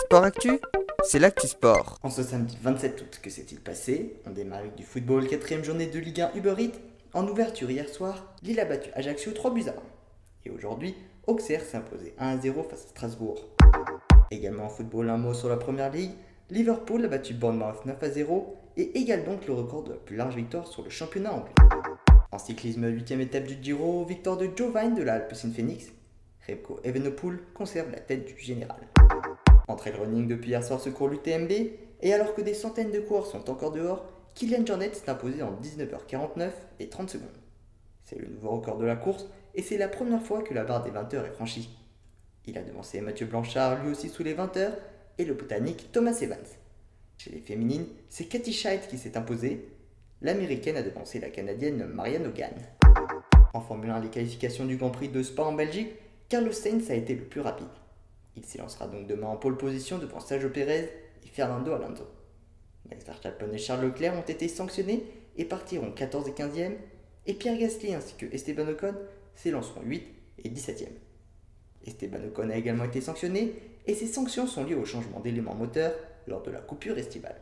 Sport Actu, c'est l'actu sport. En ce samedi 27 août, que s'est-il passé? On démarre avec du football, quatrième journée de Ligue 1 Uber Eats. En ouverture hier soir, Lille a battu Ajaccio 3 buts à 1. Et aujourd'hui, Auxerre s'est imposé 1-0 face à Strasbourg. Également en football, un mot sur la première ligue. Liverpool a battu Bournemouth 9-0 et égale donc le record de la plus large victoire sur le championnat anglais. En cyclisme, 8ème étape du Giro, victoire de Joe Vine de la Alpecin Phoenix. Remco Evenepoel conserve la tête du général. En trail running depuis hier soir se court l'UTMB, et alors que des centaines de coureurs sont encore dehors, Kylian Jornet s'est imposé en 19h49 et 30 secondes. C'est le nouveau record de la course, et c'est la première fois que la barre des 20 heures est franchie. Il a devancé Mathieu Blanchard, lui aussi sous les 20 heures, et le Britannique Thomas Evans. Chez les féminines, c'est Katie Scheidt qui s'est imposée. L'américaine a devancé la canadienne Marianne Hogan. En Formule 1, les qualifications du Grand Prix de Spa en Belgique, Carlos Sainz a été le plus rapide. Il s'élancera donc demain en pole position devant Sergio Pérez et Fernando Alonso. Max Verstappen et Charles Leclerc ont été sanctionnés et partiront 14 et 15e, et Pierre Gasly ainsi que Esteban Ocon s'élanceront 8 et 17e. Esteban Ocon a également été sanctionné, et ces sanctions sont liées au changement d'éléments moteurs lors de la coupure estivale.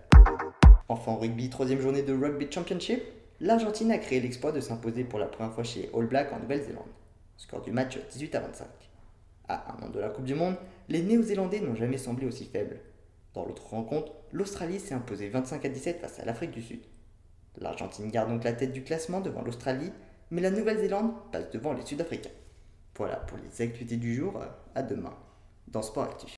Enfin en rugby, troisième journée de Rugby Championship, l'Argentine a créé l'exploit de s'imposer pour la première fois chez All Blacks en Nouvelle-Zélande. Score du match 18-25. À un an de la Coupe du Monde, les Néo-Zélandais n'ont jamais semblé aussi faibles. Dans l'autre rencontre, l'Australie s'est imposée 25-17 face à l'Afrique du Sud. L'Argentine garde donc la tête du classement devant l'Australie, mais la Nouvelle-Zélande passe devant les Sud-Africains. Voilà pour les actualités du jour, à demain dans Sport Actu.